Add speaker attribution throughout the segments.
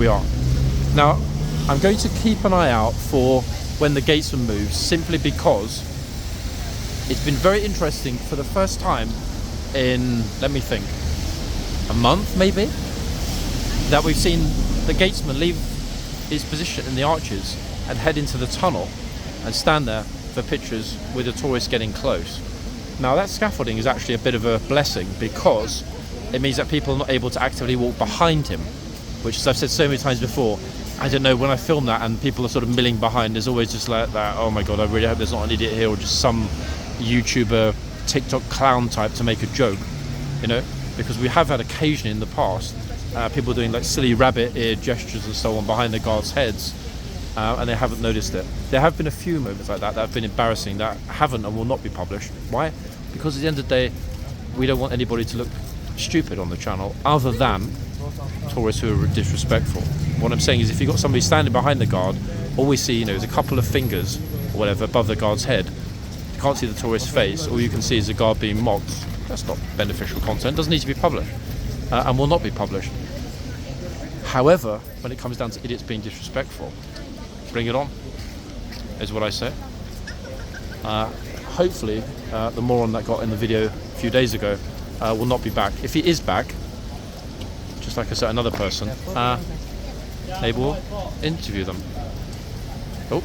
Speaker 1: We are. Now, I'm going to keep an eye out for when the gatesman moves, simply because it's been very interesting for the first time in, let me think, a month maybe, that we've seen the gatesman leave his position in the arches and head into the tunnel and stand there for pictures with the tourists getting close. Now that scaffolding is actually a bit of a blessing, because it means that people are not able to actively walk behind him, which, as I've said so many times before, I don't know, when I film that and people are sort of milling behind, there's always just like that, oh my god, I really hope there's not an idiot here or just some YouTuber, TikTok clown type to make a joke, you know, because we have had occasion in the past people doing like silly rabbit ear gestures and so on behind the guards' heads, and they haven't noticed it. There have been a few moments like that that have been embarrassing, that haven't and will not be published. Why? Because at the end of the day, we don't want anybody to look stupid on the channel, other than tourists who are disrespectful. What I'm saying is, if you've got somebody standing behind the guard, all we see, you know, is a couple of fingers or whatever above the guard's head. You can't see the tourist's face. All you can see is the guard being mocked. That's not beneficial content. It doesn't need to be published, and will not be published. However, when it comes down to idiots being disrespectful, bring it on, is what I say. Hopefully, the moron that got in the video a few days ago will not be back. If he is back, just like I said, another person, maybe we'll interview them. Oh.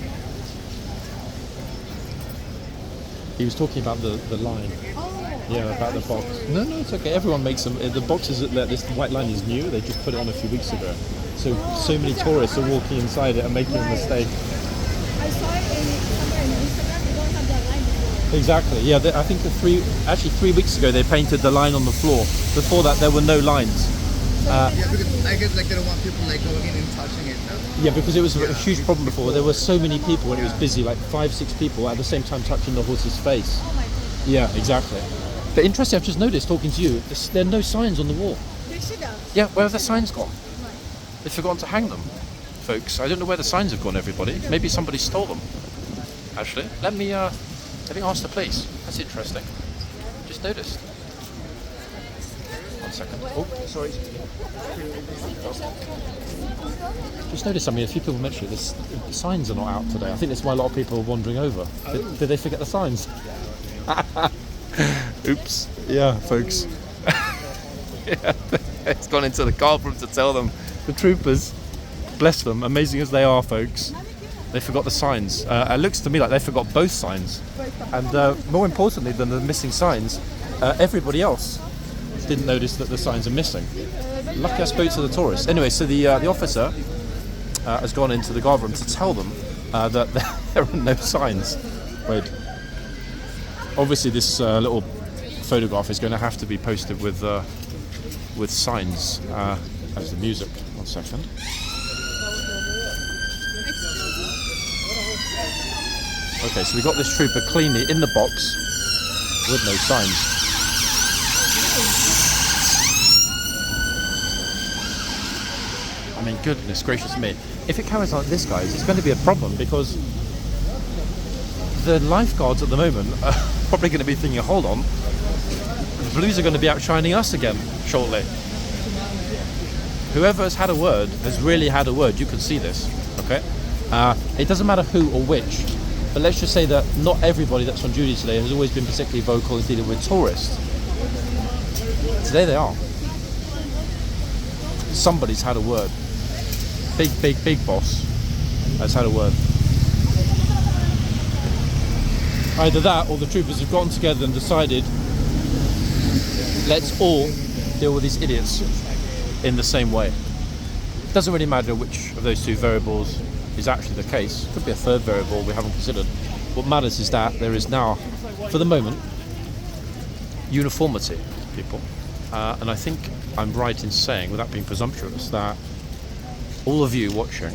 Speaker 1: He was talking about the line. Yeah, about the box. No, it's okay. Everyone makes them. The boxes, this white line is new. They just put it on a few weeks ago. So many tourists are walking inside it and making a mistake.
Speaker 2: I saw it somewhere in Instagram. They don't have that line before.
Speaker 1: Exactly. Yeah, I think 3 weeks ago they painted the line on the floor. Before that, there were no lines.
Speaker 3: Yeah, because I guess like they don't want people like going in and touching it. No?
Speaker 1: Yeah, because it was a huge problem before. There were so many people when it was busy, like 5-6 people at the same time touching the horse's face.
Speaker 2: Oh my god.
Speaker 1: Yeah, exactly. But interesting, I've just noticed talking to you, there are no signs on the wall.
Speaker 2: They should have.
Speaker 1: Yeah, where have the signs gone? They've forgotten to hang them, folks. I don't know where the signs have gone, everybody. Maybe somebody stole them. Actually, let me ask the police. That's interesting. Just noticed. 1 second. Oh, sorry. Just noticed something. A few people mentioned it. The signs are not out today. I think that's why a lot of people are wandering over. Did they forget the signs? Oops. Yeah, folks. Yeah, it's gone into the car for them to tell them. The troopers, bless them, amazing as they are, folks, they forgot the signs. It looks to me like they forgot both signs. And more importantly than the missing signs, everybody else didn't notice that the signs are missing. Lucky I spoke to the tourists. Anyway, so the officer has gone into the guard room to tell them that there are no signs. Wait. Obviously, this little photograph is going to have to be posted with signs as the music. 1 second. Okay, so we got this trooper cleanly in the box with no signs. I mean, goodness gracious me. If it carries on like this, guys, it's going to be a problem, because the lifeguards at the moment are probably going to be thinking, hold on, the Blues are going to be outshining us again shortly. Whoever has had a word has really had a word. You can see this, okay? It doesn't matter who or which, but let's just say that not everybody that's on duty today has always been particularly vocal in dealing with tourists. Today they are. Somebody's had a word. Big boss has had a word. Either that, or the troopers have gotten together and decided, let's all deal with these idiots in the same way. It doesn't really matter which of those two variables is actually the case. Could be a third variable we haven't considered. What matters is that there is now, for the moment, uniformity, people. And I think I'm right in saying, without being presumptuous, that all of you watching,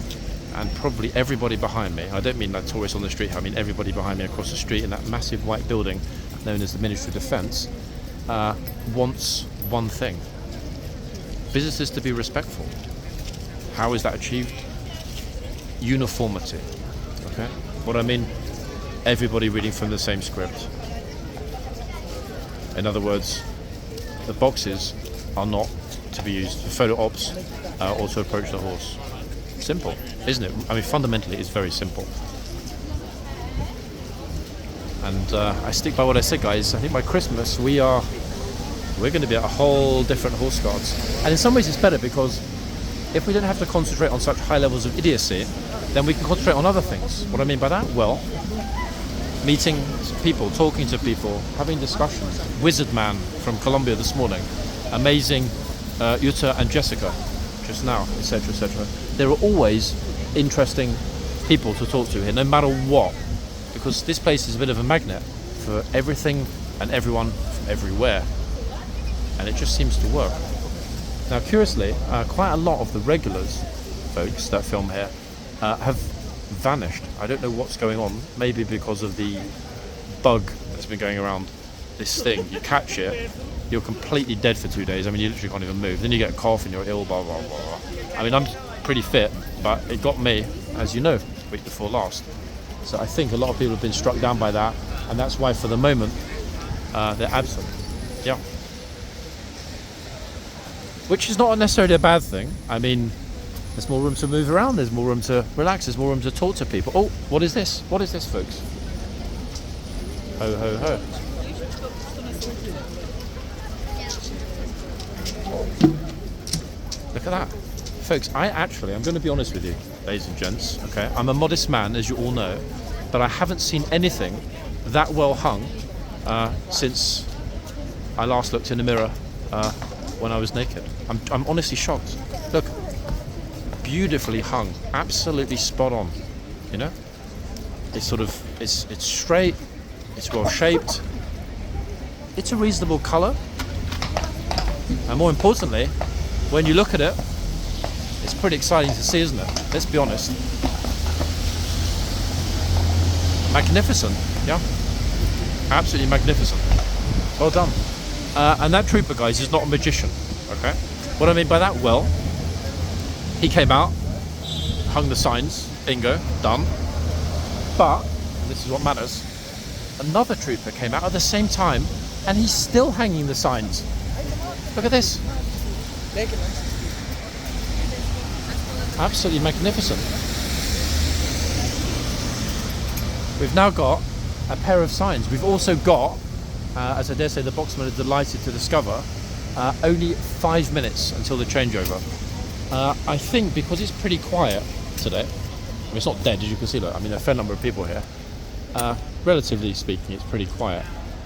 Speaker 1: and probably everybody behind me, I don't mean that tourists on the street, I mean everybody behind me across the street in that massive white building known as the Ministry of Defence, wants one thing: visitors to be respectful. How is that achieved? Uniformity. Okay? What I mean, everybody reading from the same script. In other words, the boxes are not to be used for photo ops or to approach the horse. Simple, isn't it? I mean, fundamentally, it's very simple. And I stick by what I said, guys. I think by Christmas we're going to be at a whole different horse guards. And in some ways, it's better because if we don't have to concentrate on such high levels of idiocy, then we can concentrate on other things. What I mean by that? Well, meeting people, talking to people, having discussions. Wizard Man from Colombia this morning, amazing Jutta and Jessica just now, etc., etc. There are always interesting people to talk to here, no matter what, because this place is a bit of a magnet for everything and everyone from everywhere, and it just seems to work. Now, curiously, quite a lot of the regulars, folks, that film here, have vanished. I don't know what's going on. Maybe because of the bug that's been going around this thing. You catch it, you're completely dead for 2 days. I mean, you literally can't even move. Then you get a cough and you're ill, blah, blah, blah, blah. I mean, I'm pretty fit, but it got me, as you know, the week before last. So I think a lot of people have been struck down by that, and that's why, for the moment, they're absent. Yeah. Which is not necessarily a bad thing. I mean, there's more room to move around, there's more room to relax, there's more room to talk to people. Oh, what is this? What is this, folks? Ho, ho, ho. Look at that. Folks, I'm going to be honest with you, ladies and gents, okay? I'm a modest man, as you all know, but I haven't seen anything that well hung since I last looked in the mirror when I was naked. I'm honestly shocked. Look, beautifully hung, absolutely spot on, you know? It's sort of, it's straight, it's well shaped, it's a reasonable colour, and more importantly, when you look at it, it's pretty exciting to see, isn't it? Let's be honest. Magnificent, yeah? Absolutely magnificent. Well done. And that trooper, guys, is not a magician, okay? What I mean by that, well, he came out, hung the signs, bingo, done. But, this is what matters, another trooper came out at the same time, and he's still hanging the signs. Look at this. Absolutely magnificent. We've now got a pair of signs. We've also got, as I dare say the boxman is delighted to discover, only 5 minutes until the changeover. I think because it's pretty quiet today, I mean, it's not dead, as you can see. Look, I mean, there are a fair number of people here. Relatively speaking, it's pretty quiet.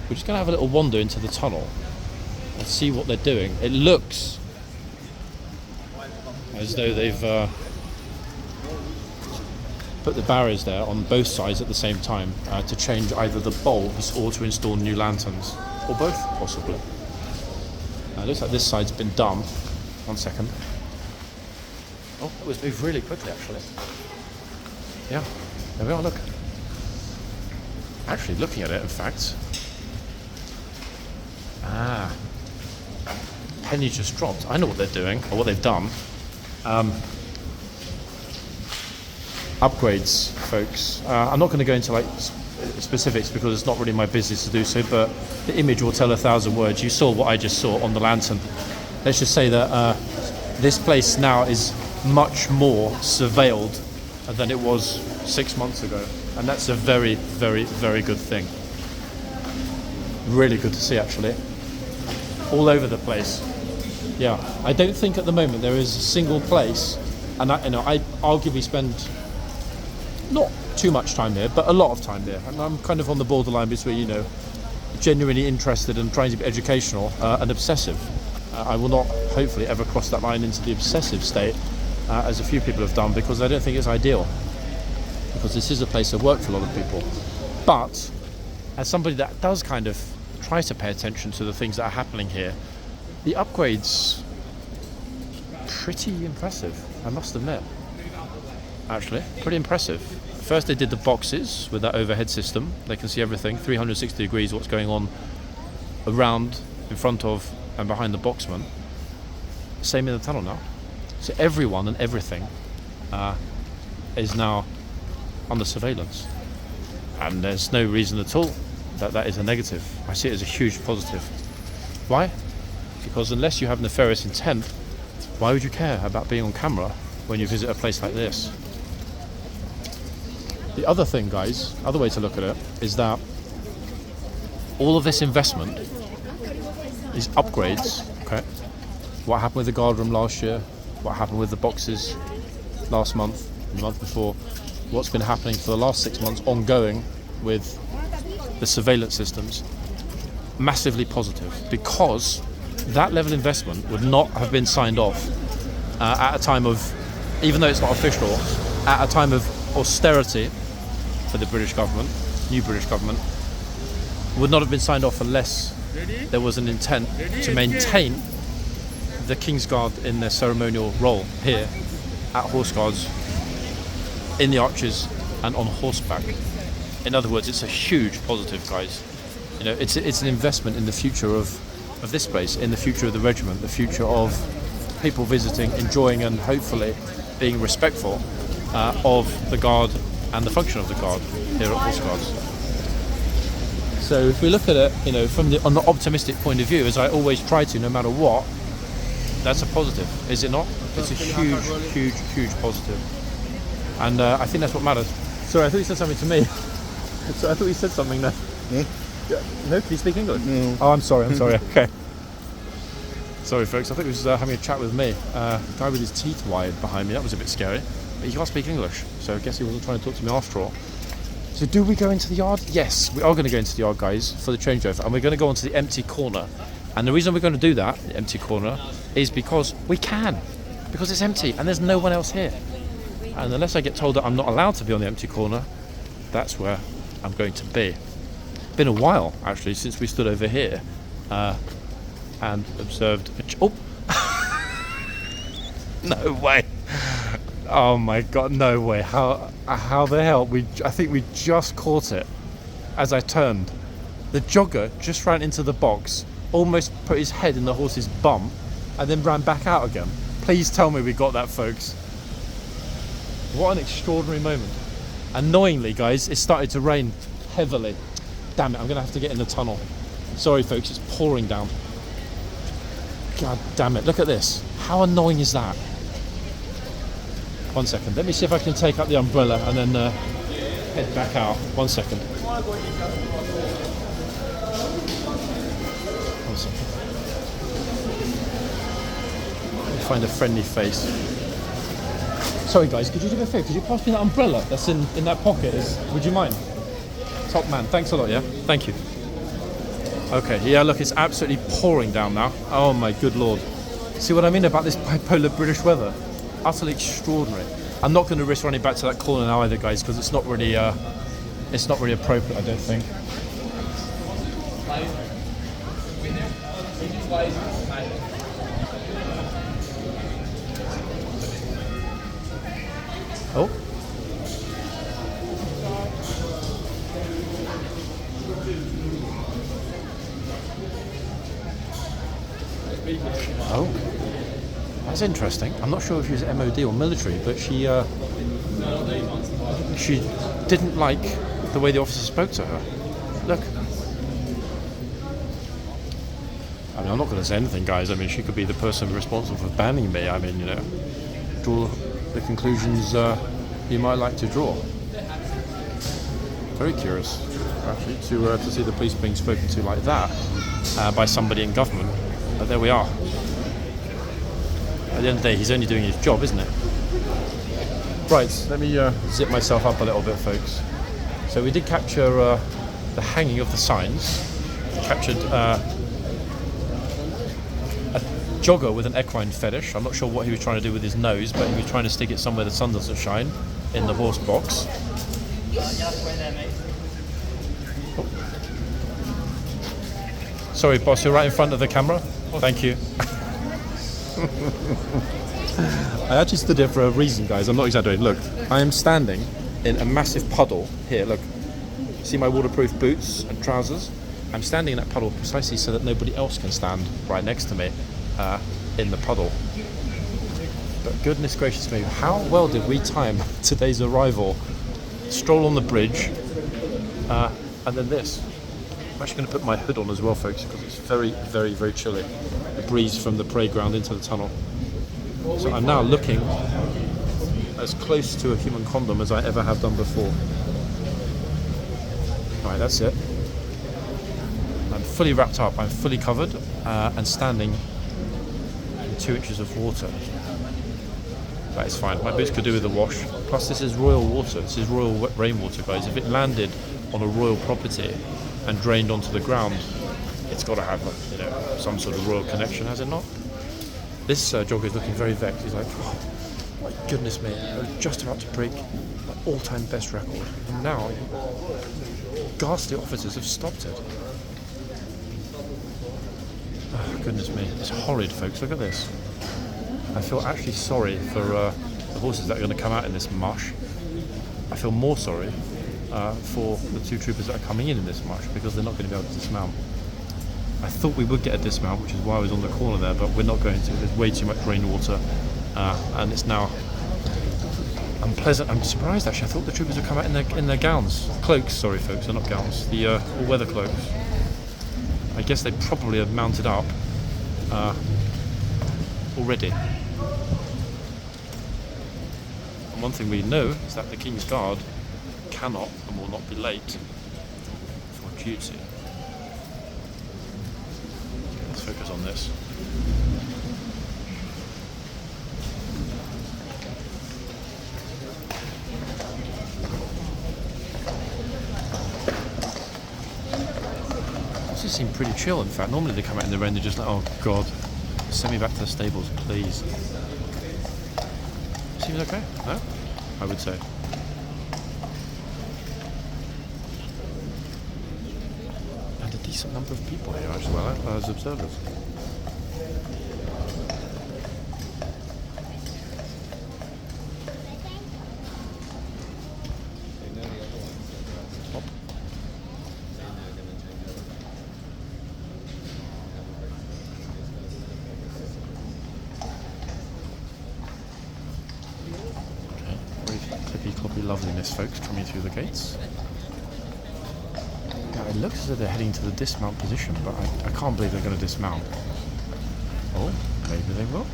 Speaker 1: We're just going to have a little wander into the tunnel and see what they're doing. It looks as though they've put the barriers there on both sides at the same time to change either the bulbs or to install new lanterns, or both possibly. It looks like this side's been done. 1 second. Oh, it was moved really quickly actually. Yeah, there we are, look. Actually looking at it, in fact. Penny just dropped. I know what they're doing, or what they've done. Upgrades, folks. I'm not going to go into like specifics because it's not really my business to do so, but the image will tell 1,000 words. You saw what I just saw on the lantern. Let's just say that this place now is much more surveilled than it was 6 months ago, and that's a very, very, very good thing. Really good to see, actually. All over the place. Yeah, I don't think at the moment there is a single place, and I arguably spend not too much time here, but a lot of time here, and I'm kind of on the borderline between, genuinely interested and trying to be educational and obsessive. I will not, hopefully, ever cross that line into the obsessive state, as a few people have done, because I don't think it's ideal. Because this is a place of work for a lot of people. But, as somebody that does kind of try to pay attention to the things that are happening here, the upgrades, pretty impressive, I must admit. Actually, pretty impressive. First they did the boxes with that overhead system. They can see everything, 360 degrees, what's going on around, in front of, and behind the boxman. Same in the tunnel now. So everyone and everything is now under surveillance. And there's no reason at all that is a negative. I see it as a huge positive. Why? Because unless you have nefarious intent, why would you care about being on camera when you visit a place like this. The other thing, guys, other way to look at it, is that all of this investment, these upgrades, okay, what happened with the guard room last year, what happened with the boxes last month, the month before, what's been happening for the last 6 months ongoing with the surveillance systems, massively positive, because that level of investment would not have been signed off at a time of, even though it's not official, at a time of austerity for the British government, new British government, would not have been signed off unless there was an intent to maintain the King's Guard in their ceremonial role here at Horse Guards, in the arches and on horseback. In other words, it's a huge positive, guys. You know, it's an investment in the future of this place, in the future of the regiment, the future of people visiting, enjoying, and hopefully being respectful of the Guard and the function of the Guard here at Horse Guards. So if we look at it, you know, on the optimistic point of view, as I always try to, no matter what, that's a positive, is it not? It's a huge positive. And I think that's what matters. Sorry, I thought you said something to me. So I thought you said something there.
Speaker 3: Yeah?
Speaker 1: No, can you speak English?
Speaker 3: No.
Speaker 1: Oh, I'm sorry. Okay. Sorry, folks. I thought he was having a chat with me. Guy with his teeth wired behind me. That was a bit scary. But he can't speak English, so I guess he wasn't trying to talk to me after all. So do we go into the yard? Yes, we are going to go into the yard, guys, for the changeover. And we're going to go onto the empty corner. And the reason we're going to do that, the empty corner, is because we can. Because it's empty and there's no one else here. And unless I get told that I'm not allowed to be on the empty corner, that's where I'm going to be. Been a while, actually, since we stood over here and observed oh! No way. Oh my god, no way. How the hell? I think we just caught it as I turned. The jogger just ran into the box, almost put his head in the horse's bum, and then ran back out again. Please tell me we got that, folks. What an extraordinary moment. Annoyingly, guys, it started to rain heavily. Damn it, I'm going to have to get in the tunnel. Sorry, folks, it's pouring down. God damn it, look at this. How annoying is that? 1 second, let me see if I can take up the umbrella and then head back out. 1 second. 1 second. Let me find a friendly face. Sorry guys, could you do me a favour? Could you pass me that umbrella that's in that pocket? Would you mind? Top man, thanks a lot, yeah? Thank you. Okay, yeah, look, it's absolutely pouring down now. Oh my good lord. See what I mean about this bipolar British weather? Utterly extraordinary. I'm not going to risk running back to that corner now either, guys, because it's not really appropriate, I don't think. Oh. Oh. That's interesting. I'm not sure if she was MOD or military, but she didn't like the way the officer spoke to her. Look. I mean, I'm not going to say anything, guys. I mean, she could be the person responsible for banning me. I mean, you know, draw the conclusions you might like to draw. Very curious, actually, to see the police being spoken to like that by somebody in government. But there we are. At the end of the day, he's only doing his job, isn't it? Right, let me zip myself up a little bit, folks. So we did capture the hanging of the signs. We captured a jogger with an equine fetish. I'm not sure what he was trying to do with his nose, but he was trying to stick it somewhere the sun doesn't shine, in the horse box. Oh. Sorry, boss, you're right in front of the camera. Thank you. I actually stood here for a reason, guys. I'm not exaggerating. Look, I am standing in a massive puddle here. Look, see my waterproof boots and trousers? I'm standing in that puddle precisely so that nobody else can stand right next to me in the puddle. But goodness gracious me, how well did we time today's arrival? Stroll on the bridge, and then this. I'm actually going to put my hood on as well, folks, because it's very, very, very chilly. The breeze from the parade ground into the tunnel. So I'm now looking as close to a human condom as I ever have done before. Right, that's it. I'm fully wrapped up, I'm fully covered, and standing in 2 inches of water. That is fine. My boots could do with a wash. Plus, this is royal water. This is royal rainwater, guys. If it landed on a royal property and drained onto the ground, it's got to have, some sort of royal connection, has it not? This jogger is looking very vexed. He's like, oh, my goodness me, I was just about to break my all-time best record, and now ghastly officers have stopped it. Oh, goodness me, it's horrid, folks. Look at this. I feel actually sorry for the horses that are going to come out in this mush. I feel more sorry for the 2 troopers that are coming in this mush, because they're not going to be able to dismount. I thought we would get a dismount, which is why I was on the corner there, but we're not going to. There's way too much rainwater, and it's now unpleasant. I'm surprised, actually. I thought the troopers would come out in their gowns. Cloaks, sorry folks, they're not gowns. The all-weather cloaks. I guess they probably have mounted up already. And one thing we know is that the King's Guard cannot and will not be late for duty. Let's focus on this. This seems pretty chill, in fact. Normally they come out in the rain, they're just like, oh god, send me back to the stables, please. Seems okay, no? I would say. And a decent number of people here as well, as observers. Loveliness, folks, coming through the gates. Now it looks as though they're heading to the dismount position, but I can't believe they're going to dismount. Oh, maybe they will.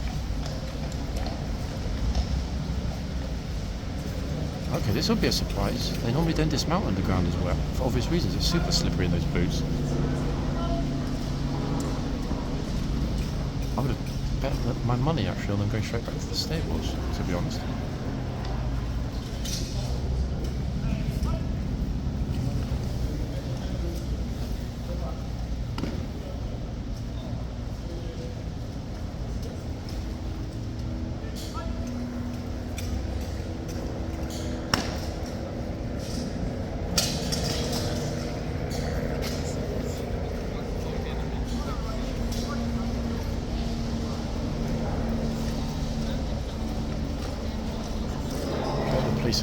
Speaker 1: Okay, this will be a surprise. They normally don't dismount underground as well, for obvious reasons. It's super slippery in those boots. I would have bet my money actually on them going straight back to the stables, to be honest.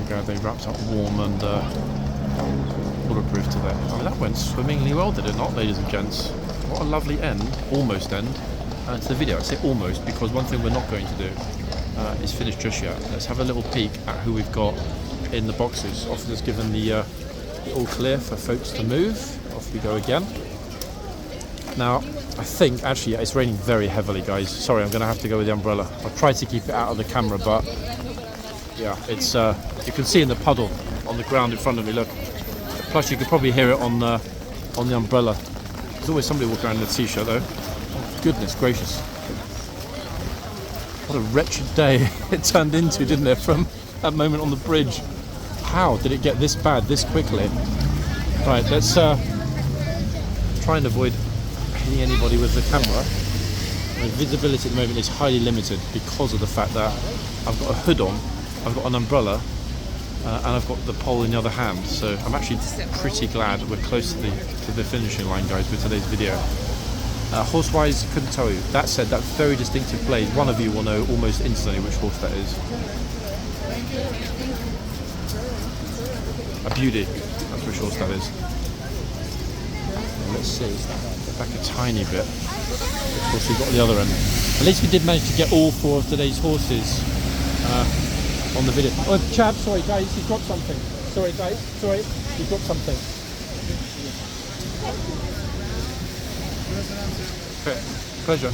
Speaker 1: Ago they wrapped up warm and waterproof today. I mean, that went swimmingly well, did it not, ladies and gents? What a lovely end, almost end, to the video. I say almost because one thing we're not going to do is finish just yet. Let's have a little peek at who we've got in the boxes. Officer's given the all clear for folks to move. Off we go again. Now, I think, actually, it's raining very heavily, guys. Sorry, I'm going to have to go with the umbrella. I'll try to keep it out of the camera, but yeah, it's you can see in the puddle on the ground in front of me, look. Plus you could probably hear it on the umbrella. There's always somebody walking around in a t-shirt though. Oh, goodness gracious. What a wretched day it turned into, didn't it, from that moment on the bridge. How did it get this bad this quickly? Right, let's try and avoid hitting anybody with the camera. My visibility at the moment is highly limited because of the fact that I've got a hood on, I've got an umbrella, and I've got the pole in the other hand. So I'm actually pretty glad we're close to the finishing line, guys, with today's video. Horse-wise, couldn't tell you. That said, that very distinctive blade, one of you will know almost instantly which horse that is. A beauty, that's which horse that is. Let's see, get back a tiny bit. Which horse we got at the other end. At least we did manage to get all 4 of today's horses on the video. Oh, Chad, sorry guys, you dropped something. Sorry guys, sorry, you dropped something. Okay, pleasure.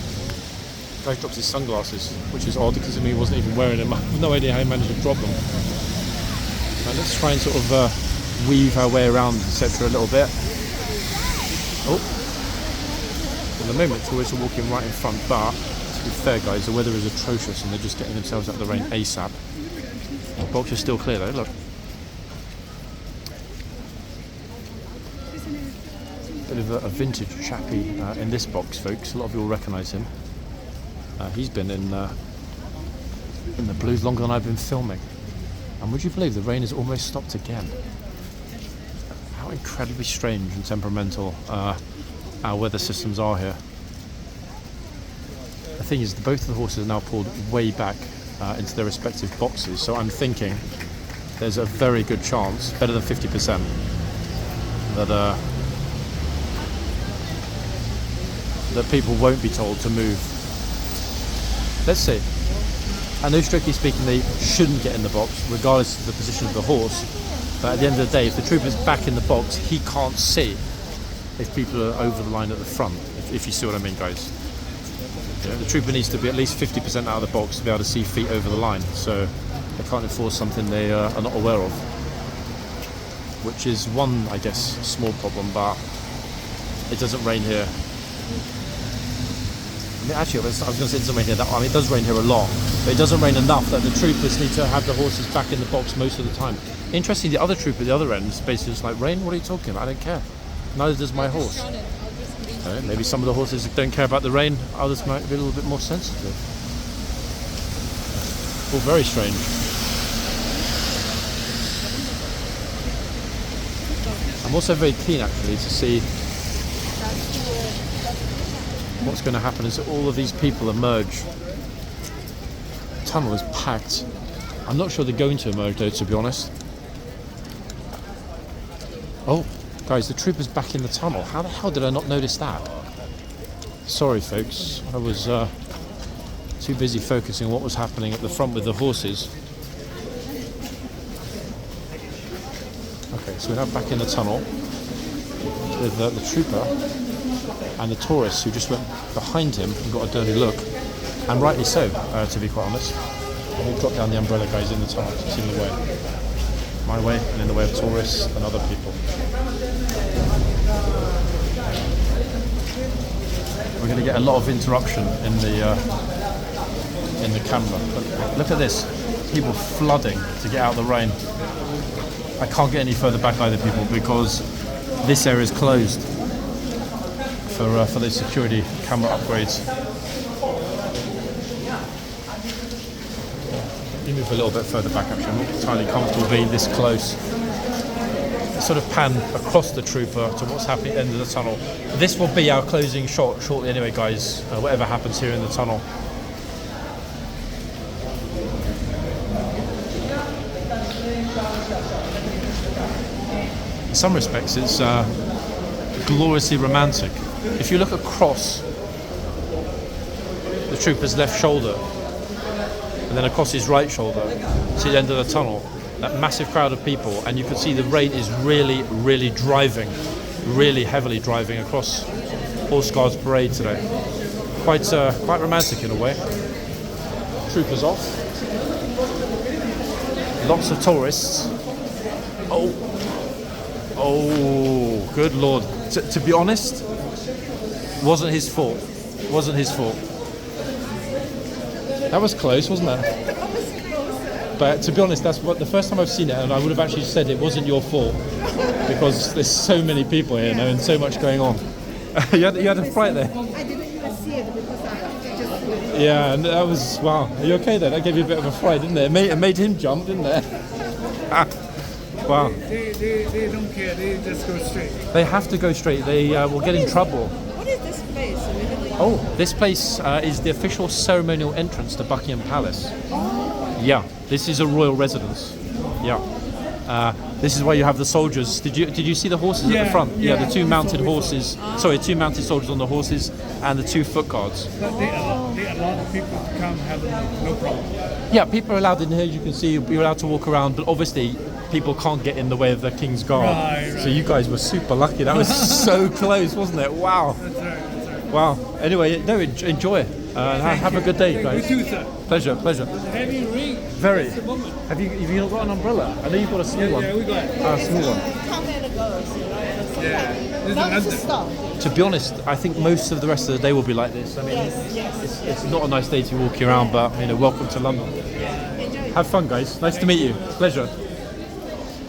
Speaker 1: Guy drops his sunglasses, which is odd because I mean he wasn't even wearing them. I have no idea how he managed to drop them. Right, let's try and sort of weave our way around, etc. a little bit. Oh, at the moment tourists are walking right in front, but to be fair guys, the weather is atrocious and they're just getting themselves out of the rain ASAP. The box is still clear though, look. Bit of a vintage chappie in this box, folks. A lot of you will recognise him. He's been in the Blues longer than I've been filming. And would you believe the rain has almost stopped again? How incredibly strange and temperamental our weather systems are here. The thing is, both of the horses are now pulled way back into their respective boxes, so I'm thinking there's a very good chance, better than 50%, that people won't be told to move. Let's see. I know strictly speaking they shouldn't get in the box regardless of the position of the horse, but at the end of the day if the trooper's back in the box he can't see if people are over the line at the front, if you see what I mean guys. You know, the trooper needs to be at least 50% out of the box to be able to see feet over the line, so they can't enforce something they are not aware of, which is one, I guess, small problem, but it doesn't rain here. I mean, actually, I was going to say it doesn't rain here. I mean, it does rain here a lot, but it doesn't rain enough that the troopers need to have the horses back in the box most of the time. Interesting, the other trooper at the other end is basically just like, rain? What are you talking about? I don't care. Neither does my horse. Maybe some of the horses don't care about the rain, others might be a little bit more sensitive. All very strange. I'm also very keen actually to see what's going to happen as all of these people emerge. The tunnel is packed. I'm not sure they're going to emerge though, to be honest. Oh, guys, the trooper's back in the tunnel. How the hell did I not notice that? Sorry folks, I was too busy focusing on what was happening at the front with the horses. Okay, so we're now back in the tunnel with the trooper and the tourists who just went behind him and got a dirty look, and rightly so, to be quite honest. We'll drop down the umbrella guys in the tunnel, it's in the way. My way and in the way of tourists and other people. We're going to get a lot of interruption in the camera. Look at this, people flooding to get out of the rain. I can't get any further back either, people, because this area is closed for the security camera upgrades. Let me move a little bit further back actually, I'm not entirely comfortable being this close. Sort of pan across the trooper to what's happening at the end of the tunnel. This will be our closing shot shortly anyway guys, whatever happens here in the tunnel. In some respects it's gloriously romantic. If you look across the trooper's left shoulder and then across his right shoulder to the end of the tunnel, that massive crowd of people, and you can see the rain is really driving, really heavily driving across Horse Guards Parade today. Quite romantic in a way. Troopers off. Lots of tourists. Oh, good lord. To be honest, wasn't his fault. Wasn't his fault. That was close, wasn't it? But to be honest, that's what the first time I've seen it, and I would have actually said it wasn't your fault because there's so many people here now and so much going on. you had a fright there.
Speaker 2: I didn't even see it because I just.
Speaker 1: Yeah, and that was wow. Are you okay there? That gave you a bit of a fright, didn't it? It made him jump, didn't it? Wow.
Speaker 3: They don't care. They just go straight.
Speaker 1: They have to go straight. They will get in trouble.
Speaker 2: What is this place?
Speaker 1: Oh, this place is the official ceremonial entrance to Buckingham Palace. Yeah, this is a royal residence. Yeah. This is where you have the soldiers. Did you see the horses at the front? Yeah, the two mounted horses. Sorry, two mounted soldiers on the horses and the two foot guards.
Speaker 3: But they allow people to come, have no problem.
Speaker 1: Yeah, people are allowed in here. You can see you're allowed to walk around, but obviously people can't get in the way of the King's Guard.
Speaker 3: Right.
Speaker 1: So you guys were super lucky. That was so close, wasn't it? Wow.
Speaker 3: That's right.
Speaker 1: Wow. Anyway, no, enjoy it. Have a good day, guys.
Speaker 4: You too, sir.
Speaker 1: Pleasure.
Speaker 4: Heavy rain.
Speaker 1: Very.
Speaker 4: That's the moment.
Speaker 1: Have you not got an umbrella? I know you've got a small one.
Speaker 4: Yeah, we got it.
Speaker 1: Ah, small one.
Speaker 2: Come and goes, you know.
Speaker 4: Yeah. This is
Speaker 2: Not to
Speaker 4: London.
Speaker 2: stop.
Speaker 1: To be honest, I think most of the rest of the day will be like this. I mean,
Speaker 2: Yes.
Speaker 1: it's not a nice day to walk around, but welcome to London.
Speaker 2: Enjoy.
Speaker 1: Have fun, guys. Nice to meet you. Pleasure.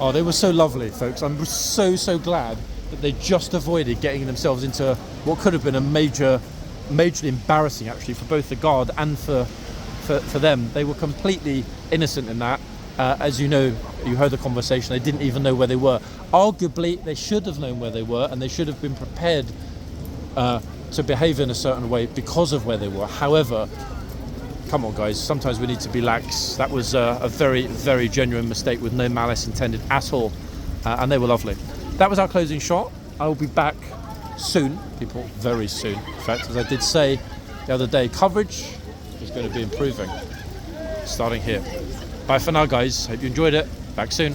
Speaker 1: Oh, they were so lovely, folks. I'm so glad that they just avoided getting themselves into what could have been a majorly embarrassing, actually, for both the guard and for them. They were completely innocent in that. As you know, you heard the conversation, they didn't even know where they were. Arguably, they should have known where they were, and they should have been prepared to behave in a certain way because of where they were. However, come on, guys, sometimes we need to be lax. That was a very genuine mistake with no malice intended at all, and they were lovely. That was our closing shot. I will be back soon, people, very soon. In fact, as I did say the other day, coverage is going to be improving, starting here. Bye for now, guys. Hope you enjoyed it. Back soon.